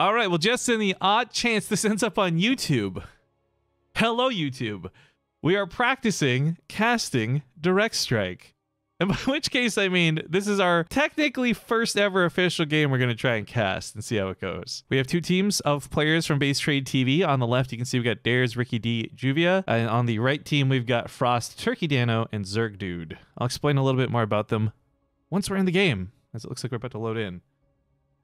All right, well, just in the odd chance this ends up on YouTube. Hello, YouTube. We are practicing casting Direct Strike. And by which case, I mean, this is our technically first ever official game we're going to try and cast and see how it goes. We have two teams of players from Base Trade TV. On the left, you can see we've got Dares, Ricky D, Juvia. And on the right team, we've got Frost, Turkey Dano, and Zerg Dude. I'll explain a little bit more about them once we're in the game, as it looks like we're about to load in.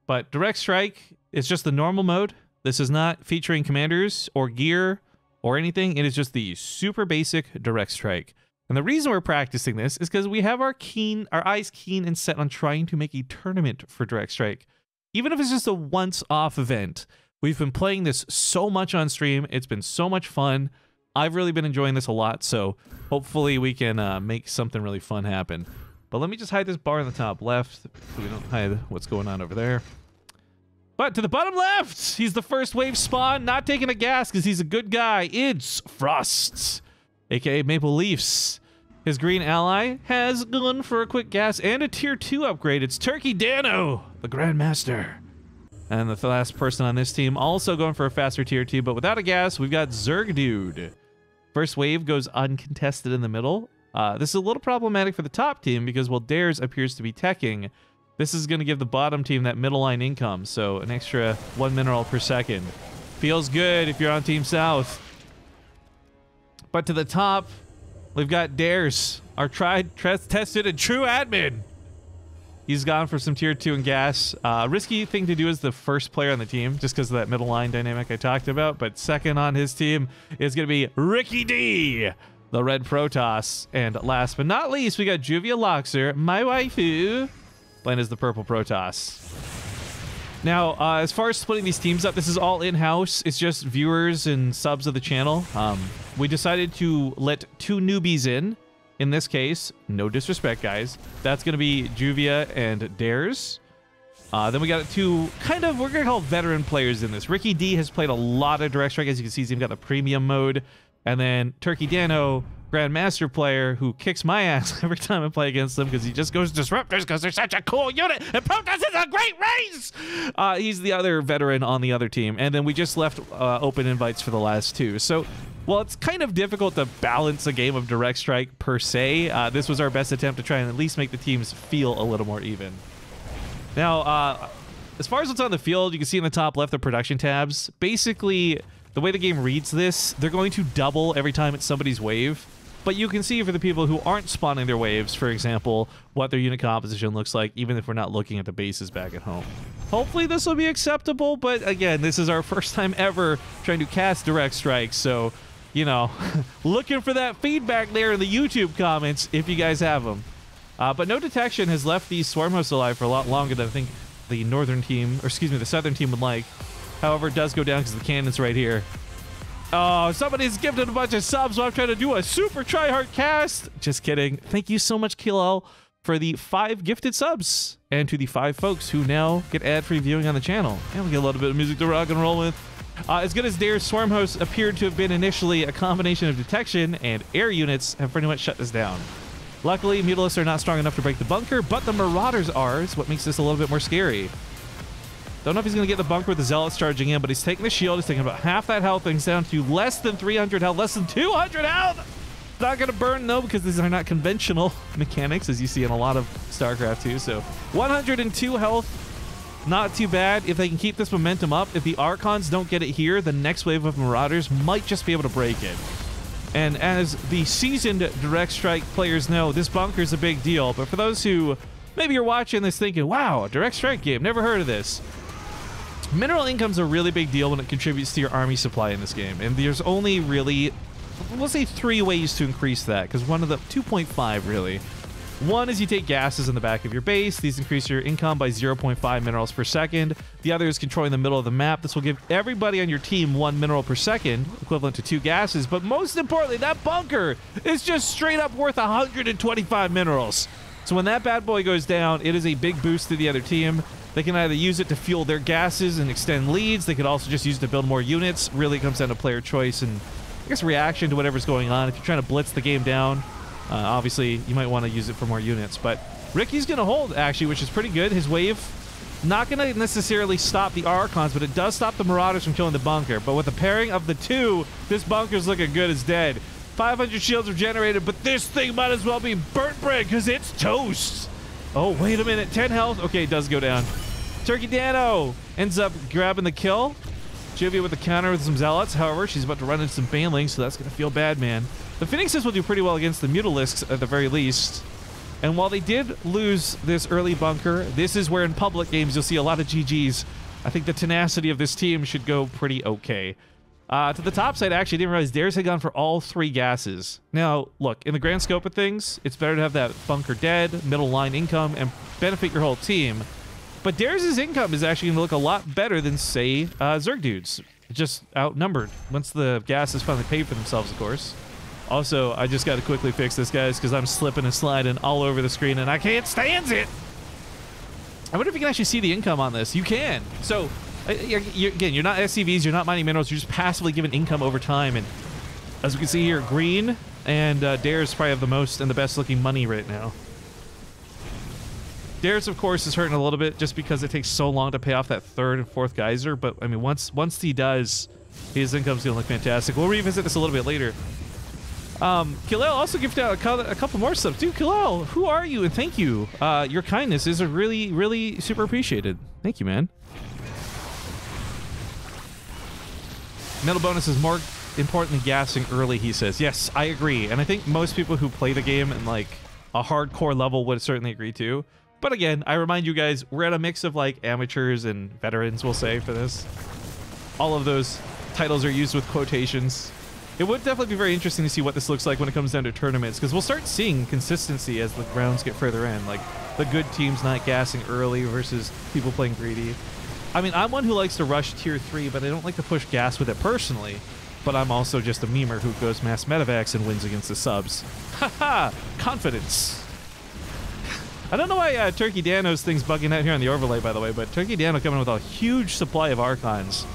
But Direct Strike is just the normal mode. This is not featuring commanders or gear or anything. It is just the super basic Direct Strike. And the reason we're practicing this is because we have our eyes keen and set on trying to make a tournament for Direct Strike. Even if it's just a once-off event. We've been playing this so much on stream. It's been so much fun. I've really been enjoying this a lot, so hopefully we can make something really fun happen. But let me just hide this bar in the top left so we don't hide what's going on over there. But to the bottom left, he's the first wave spawn, not taking a gas because he's a good guy. It's Frost, aka Maple Leafs. His green ally has gone for a quick gas and a tier 2 upgrade. It's Turkey Dano, the Grandmaster. And the last person on this team also going for a faster tier 2, but without a gas, we've got Zerg Dude. First wave goes uncontested in the middle. This is a little problematic for the top team because while Dares appears to be teching, this is going to give the bottom team that middle line income, so an extra 1 mineral per second. Feels good if you're on Team South. But to the top, we've got Dares, our tried, tested, and true admin. He's gone for some tier 2 and gas. Risky thing to do is the first player on the team, just because of that middle line dynamic I talked about. But second on his team is going to be Ricky D, the red Protoss. And last but not least, we got Juvia Loxer, my waifu, playing as the purple Protoss. Now, as far as splitting these teams up, this is all in-house. It's just viewers and subs of the channel. We decided to let 2 newbies in this case. No disrespect, guys. That's going to be Juvia and Dares. Then we got 2 kind of, we're going to call veteran players in this. Ricky D has played a lot of Direct Strike. As you can see, he's even got the premium mode. And then Turkey Dano, Grandmaster player, who kicks my ass every time I play against them because he just goes Disruptors because they're such a cool unit. And Protoss is a great race! He's the other veteran on the other team. And then we just left open invites for the last 2. So, well, it's kind of difficult to balance a game of Direct Strike per se. This was our best attempt to try and at least make the teams feel a little more even. Now, as far as what's on the field, you can see in the top left the production tabs. Basically, the way the game reads this, they're going to double every time it's somebody's wave. But you can see for the people who aren't spawning their waves, for example, what their unit composition looks like, even if we're not looking at the bases back at home. Hopefully this will be acceptable, but again, this is our first time ever trying to cast Direct Strike, so, you know, looking for that feedback there in the YouTube comments if you guys have them. But no detection has left these swarm hosts alive for a lot longer than I think the northern team, or excuse me, the southern team would like. However, it does go down because the cannon's right here. Oh, somebody's gifted a bunch of subs while I'm trying to do a super try-hard cast. Just kidding. Thank you so much, Kilo, for the 5 gifted subs. And to the 5 folks who now get ad-free viewing on the channel. And we get a little bit of music to rock and roll with. As good as Dare's swarm hosts appeared to have been initially a combination of detection and air units have pretty much shut this down. Luckily, Mutalisks are not strong enough to break the bunker, but the Marauders are, is what makes this a little bit more scary. Don't know if he's going to get the bunker with the Zealots charging in, but he's taking the shield. He's taking about half that health, things down to less than 300 health, less than 200 health. Not going to burn, though, because these are not conventional mechanics, as you see in a lot of StarCraft 2. So 102 health, not too bad. If they can keep this momentum up, if the Archons don't get it here, the next wave of Marauders might just be able to break it. And as the seasoned Direct Strike players know, this bunker is a big deal. But for those who maybe you're watching this thinking, wow, a Direct Strike game, never heard of this. Mineral income's a really big deal when it contributes to your army supply in this game, and there's only really, we'll say 3 ways to increase that, because one of the 2.5 really. One is you take gases in the back of your base. These increase your income by 0.5 minerals per second. The other is controlling the middle of the map. This will give everybody on your team 1 mineral per second, equivalent to 2 gases. But most importantly, that bunker is just straight up worth 125 minerals. So when that bad boy goes down, it is a big boost to the other team. They can either use it to fuel their gases and extend leads. They could also just use it to build more units. Really comes down to player choice and, I guess, reaction to whatever's going on. If you're trying to blitz the game down, obviously you might want to use it for more units. But Ricky's going to hold, actually, which is pretty good. His wave Not going to necessarily stop the Archons, but it does stop the Marauders from killing the bunker. But with the pairing of the two, this bunker's looking good as dead. 500 shields are generated, but this thing might as well be burnt bread because it's toast. Oh, wait a minute. 10 health. Okay, it does go down. Turkey Dano ends up grabbing the kill. Jivia with the counter with some Zealots. However, she's about to run into some Banelings, so that's going to feel bad, man. The Phoenixes will do pretty well against the Mutalisks at the very least. And while they did lose this early bunker, this is where in public games you'll see a lot of GGs. I think the tenacity of this team should go pretty okay. To the top side, I actually didn't realize Dares had gone for all 3 gases. Now, look, in the grand scope of things, it's better to have that bunker dead, middle line income, and benefit your whole team. But Dares' income is actually going to look a lot better than, say, Zerg dudes. Just outnumbered, once the gases finally pay for themselves, of course. Also, I just got to quickly fix this, guys, because I'm slipping and sliding all over the screen, and I can't stand it! I wonder if you can actually see the income on this. You can. So, again, you're not SCVs, you're not mining minerals, you're just passively given income over time. And as we can see here, Green and Dares probably have the most and the best looking money right now. Dares, of course, is hurting a little bit just because it takes so long to pay off that 3rd and 4th geyser. But, I mean, once he does, his income's going to look fantastic. We'll revisit this a little bit later. Kilel also gifted out a couple more subs. Dude, Kilel, who are you? And thank you. Your kindness is really, really super appreciated. Thank you, man. Metal bonus is more important than gassing early, he says. Yes, I agree. And I think most people who play the game in like a hardcore level would certainly agree too. But again, I remind you guys, we're at a mix of like amateurs and veterans, we'll say, for this. All of those titles are used with quotations. It would definitely be very interesting to see what this looks like when it comes down to tournaments, because we'll start seeing consistency as the rounds get further in, like the good teams not gassing early versus people playing greedy. I mean, I'm one who likes to rush tier 3, but I don't like to push gas with it personally. But I'm also just a memer who goes mass medevacs and wins against the subs. Haha! Confidence! I don't know why Turkey Dano's thing's bugging out here on the overlay, by the way, but Turkey Dano coming with a huge supply of Archons.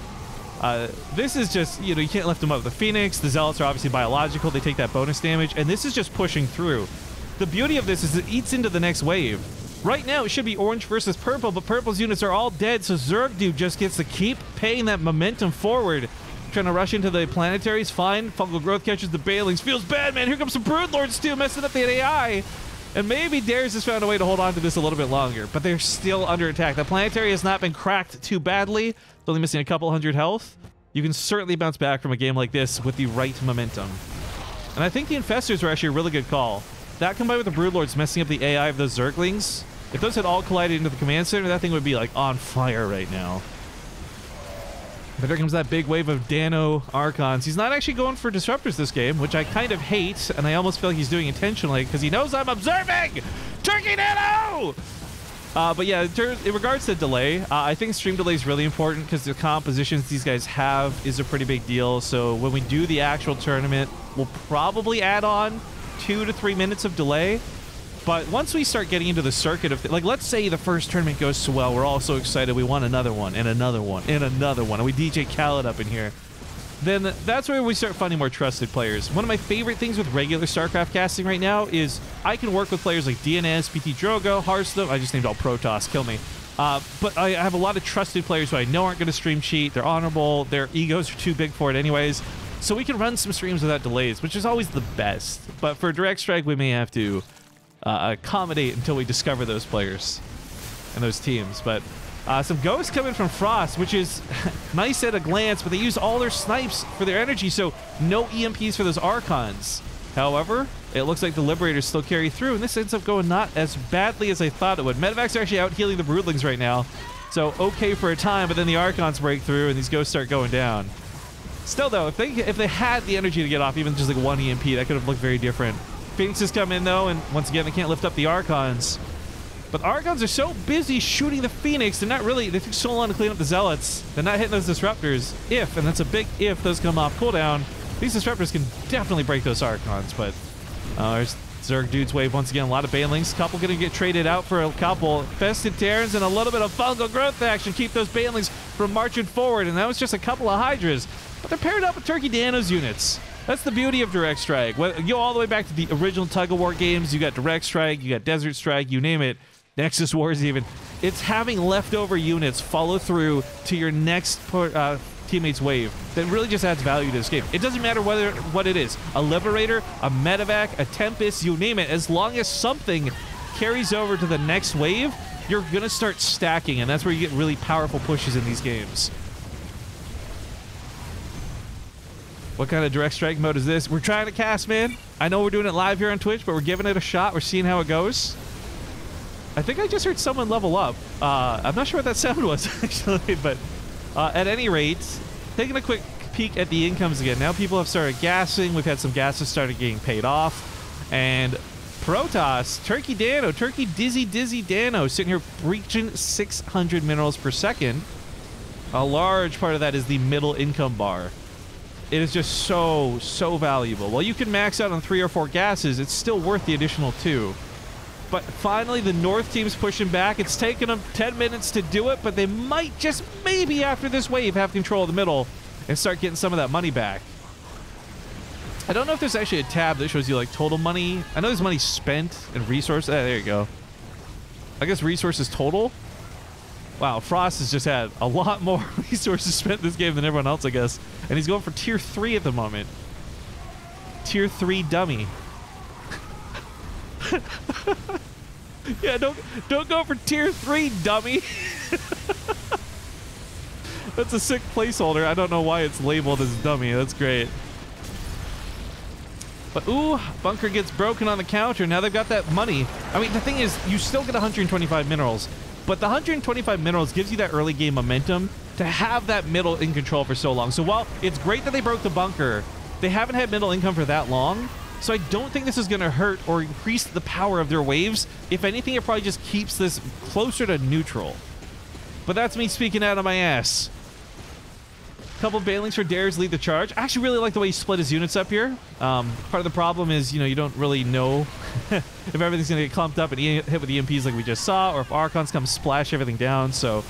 This is just, you know, you can't lift them up. The Phoenix, the Zealots are obviously biological. They take that bonus damage, and this is just pushing through. The beauty of this is it eats into the next wave. Right now, it should be orange versus purple, but purple's units are all dead, so Zerg Dude just gets to keep paying that momentum forward. Trying to rush into the planetaries, fine. Fungal Growth catches the Banelings. Feels bad, man. Here comes some Broodlords, too, messing up the AI. And maybe Dares has found a way to hold on to this a little bit longer, but they're still under attack. The planetary has not been cracked too badly. It's only missing a couple hundred health. You can certainly bounce back from a game like this with the right momentum. And I think the Infestors are actually a really good call. That combined with the Broodlords messing up the AI of those Zerglings, if those had all collided into the command center, that thing would be like on fire right now. But there comes that big wave of Dano Archons. He's not actually going for Disruptors this game, which I kind of hate, and I almost feel like he's doing intentionally because he knows I'm observing! Turkey Dano! But yeah, in regards to delay, I think stream delay is really important because the compositions these guys have is a pretty big deal. So when we do the actual tournament, we'll probably add on 2 to 3 minutes of delay. But once we start getting into the circuit of, like, let's say the first tournament goes so well, we're all so excited, we want another one, and another one, and another one, and we DJ Khaled up in here, then that's where we start finding more trusted players. One of my favorite things with regular StarCraft casting right now is I can work with players like DNS, PT Drogo, Hearthstone, I just named all Protoss, kill me. But I have a lot of trusted players who I know aren't going to stream cheat, they're honorable, their egos are too big for it anyways, so we can run some streams without delays, which is always the best. But for Direct Strike, we may have to accommodate until we discover those players and those teams. But some ghosts coming from Frost, which is nice at a glance, but they use all their snipes for their energy, so no EMPs for those Archons. However, it looks like the Liberators still carry through, and this ends up going not as badly as I thought it would. Medevacs are actually out healing the Broodlings right now, so okay for a time, but then the Archons break through and these ghosts start going down. Still though, if they had the energy to get off even just like one EMP, that could have looked very different. Phoenixes come in though, and once again they can't lift up the Archons. But the Archons are so busy shooting the Phoenix, they take so long to clean up the Zealots. They're not hitting those Disruptors. If, and that's a big if, those come off cooldown, these Disruptors can definitely break those Archons. But there's Zerg Dude's wave once again, a lot of Banelings. Couple gonna get traded out for a couple. Fested Terrans and a little bit of Fungal Growth action keep those Banelings from marching forward, and that was just a couple of Hydras. But they're paired up with Turkey Dano's units. That's the beauty of Direct Strike. You go all the way back to the original Tug of War games. You got Direct Strike, you got Desert Strike, you name it. Nexus Wars even. It's having leftover units follow through to your next teammate's wave that really just adds value to this game. It doesn't matter what it is. A Liberator, a Medevac, a Tempest, you name it. As long as something carries over to the next wave, you're going to start stacking, and that's where you get really powerful pushes in these games. What kind of direct strike mode is this? We're trying to cast, man. I know we're doing it live here on Twitch, but we're giving it a shot. We're seeing how it goes. I think I just heard someone level up. I'm not sure what that sound was, actually, but at any rate, taking a quick peek at the incomes again. Now people have started gassing. We've had some gases started getting paid off. And Protoss, Turkey Dano, Turkey Dizzy Dano, sitting here breaching 600 minerals per second. A large part of that is the middle income bar. It is just so valuable. While you can max out on 3 or 4 gases, it's still worth the additional 2. But finally, the North team's pushing back. It's taken them 10 minutes to do it, but they might just maybe after this wave have control of the middle and start getting some of that money back. I don't know if there's actually a tab that shows you like total money. I know there's money spent and resource. There you go. I guess resources total. Wow, Frost has just had a lot more resources spent in this game than everyone else, I guess. And he's going for tier 3 at the moment. Tier 3 dummy. Yeah, don't go for tier 3, dummy. That's a sick placeholder. I don't know why it's labeled as dummy. That's great. But ooh, bunker gets broken on the counter. Now they've got that money. I mean, the thing is, you still get 125 minerals, but the 125 minerals gives you that early game momentum to have that middle in control for so long. So while it's great that they broke the bunker, they haven't had middle income for that long. So I don't think this is going to hurt or increase the power of their waves. If anything, it probably just keeps this closer to neutral. But that's me speaking out of my ass. Couple Banelings for Dares lead the charge. I actually really like the way he split his units up here. Part of the problem is, you don't really know if everything's going to get clumped up and hit with EMPs like we just saw, or if Archons come splash everything down. So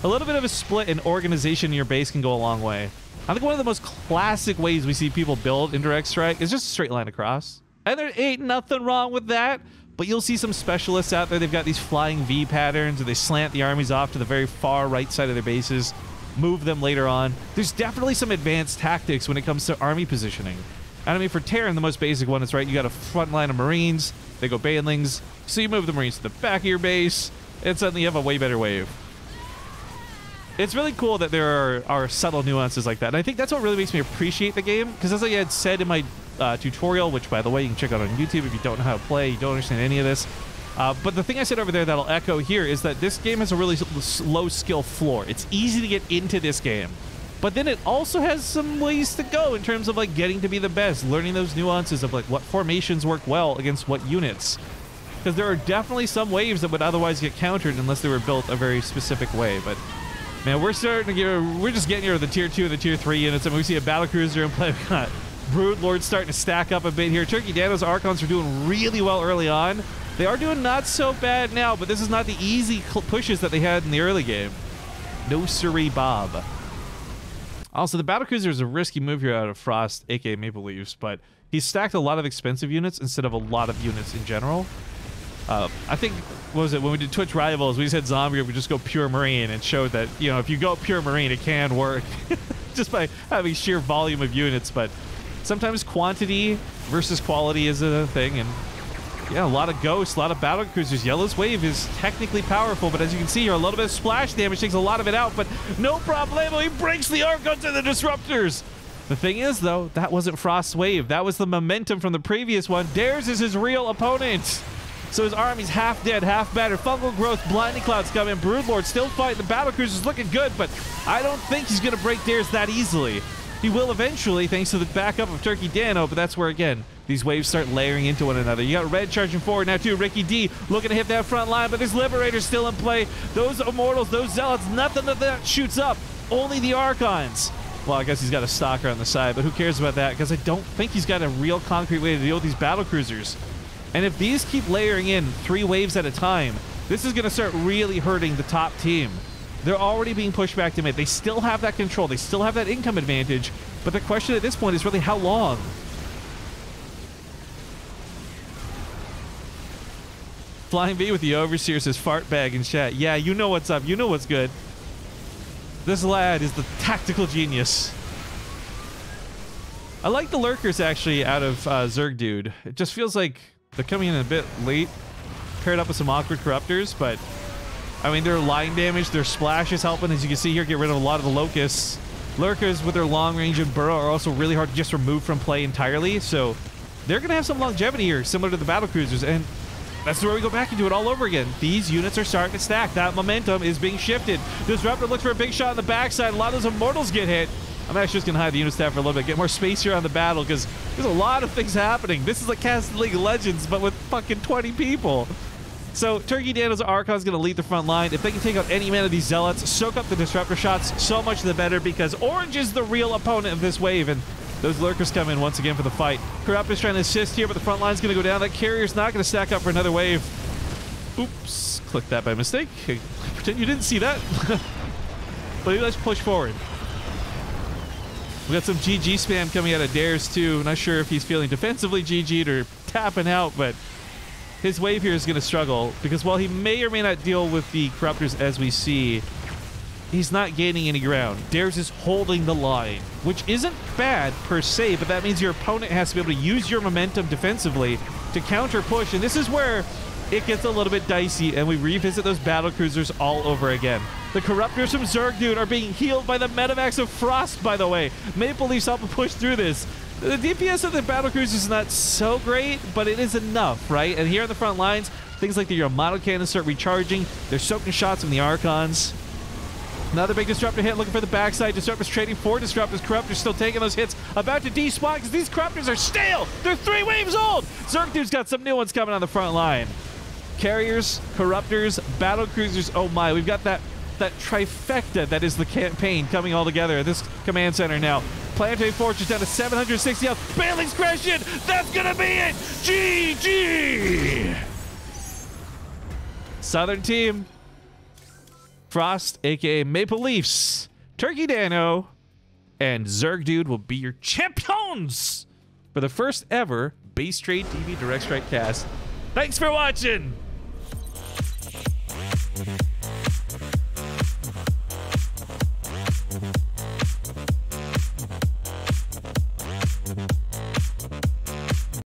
a little bit of a split and organization in your base can go a long way. I think one of the most classic ways we see people build indirect strike is just a straight line across. And there ain't nothing wrong with that, but you'll see some specialists out there. They've got these flying V patterns, or they slant the armies off to the very far right side of their bases, move them later on. There's definitely some advanced tactics when it comes to army positioning. And I mean, for Terran, the most basic one is, right, you got a front line of Marines, they go Banelings, so you move the Marines to the back of your base, and suddenly you have a way better wave. It's really cool that there are subtle nuances like that. And I think that's what really makes me appreciate the game. Because as I had said in my tutorial, which, by the way, you can check out on YouTube if you don't know how to play, you don't understand any of this. But the thing I said over there that'll echo here is that this game has a really low skill floor. It's easy to get into this game. But then it also has some ways to go in terms of like getting to be the best, learning those nuances of like what formations work well against what units. Because there are definitely some waves that would otherwise get countered unless they were built a very specific way. But man, we're just getting here with the tier 2 and the tier 3 units. I mean, we see a battlecruiser in play. We got Broodlord starting to stack up a bit here. Turkey Dano's Archons are doing really well early on. They are doing not so bad now, but this is not the easy pushes that they had in the early game. No siree, Bob. Also, the battlecruiser is a risky move here out of Frost, aka Maple Leafs, but he's stacked a lot of expensive units instead of a lot of units in general. I think, what was it, when we did Twitch Rivals, we just had Zombie, we just go pure Marine and showed that, if you go pure Marine, it can work just by having sheer volume of units. But sometimes quantity versus quality is a thing, and yeah, a lot of ghosts, a lot of battlecruisers. Yellow's wave is technically powerful, but as you can see here, a little bit of splash damage takes a lot of it out, but no problemo, he breaks the Archons and the Disruptors. The thing is, though, that wasn't Frost's wave. That was the momentum from the previous one. Dares is his real opponent. So his army's half dead, half battered. Fungal Growth, Blinding Clouds come in. Broodlord still fighting. The battlecruiser's looking good, but I don't think he's going to break Dares that easily. He will eventually, thanks to the backup of Turkey Dano, but that's where, again, these waves start layering into one another. You got Red charging forward now, too. Ricky D looking to hit that front line, but there's Liberators still in play. Those Immortals, those Zealots, nothing of that shoots up. Only the Archons. Well, I guess he's got a Stalker on the side, but who cares about that? Because I don't think he's got a real concrete way to deal with these battlecruisers. And if these keep layering in 3 waves at a time, this is going to start really hurting the top team. They're already being pushed back to mid. They still have that control. They still have that income advantage. But the question at this point is really how long? Flying V with the Overseer says fart bag in chat. Yeah, you know what's up. You know what's good. This lad is the tactical genius. I like the lurkers actually out of Zerg Dude. It just feels like they're coming in a bit late, paired up with some awkward corruptors, but I mean, their line damage, their splash is helping. As you can see here, get rid of a lot of the locusts. Lurkers with their long range and burrow are also really hard to just remove from play entirely, so they're going to have some longevity here, similar to the battle cruisers, and that's where we go back and do it all over again. These units are starting to stack. That momentum is being shifted. Disruptor looks for a big shot on the backside. A lot of those immortals get hit. I'm actually just going to hide the unit staff for a little bit, get more space here on the battle, because there's a lot of things happening. This is like Castle League of Legends, but with fucking 20 people. So Turkey Dano's Archon's going to lead the front line. If they can take out any man of these zealots, soak up the disruptor shots, so much the better, because Orange is the real opponent of this wave, and those lurkers come in once again for the fight. Corruptor's trying to assist here, but the front line's going to go down. That carrier's not going to stack up for another wave. Oops, clicked that by mistake. Pretend you didn't see that. But let's push forward. We got some GG spam coming out of Dares too. Not sure if he's feeling defensively GG'd or tapping out, but his wave here is going to struggle because while he may or may not deal with the corruptors as we see, he's not gaining any ground. Dares is holding the line, which isn't bad per se, but that means your opponent has to be able to use your momentum defensively to counter push, and this is where it gets a little bit dicey, and we revisit those battle cruisers all over again. The corruptors from Zerg Dude are being healed by the Medivacs of Frost, by the way. Maple Leafs help push through this. The DPS of the battle cruisers is not so great, but it is enough, right? And here on the front lines, things like the Yamato cannons start recharging. They're soaking shots from the Archons. Another big disruptor hit, looking for the backside. Disruptors trading for disruptors. Corruptors still taking those hits. About to despawn because these corruptors are stale. They're 3 waves old. Zerg Dude's got some new ones coming on the front line. Carriers, corruptors, battle cruisers. Oh my, we've got that trifecta that is the campaign coming all together at this command center now. Planetary Fortress down to 760 health. Bailey's crashing. That's gonna be it. GG. Southern team. Frost, aka Maple Leafs, Turkey Dano, and Zerg Dude will be your champions for the first ever Base Trade TV Direct Strike cast. Thanks for watching.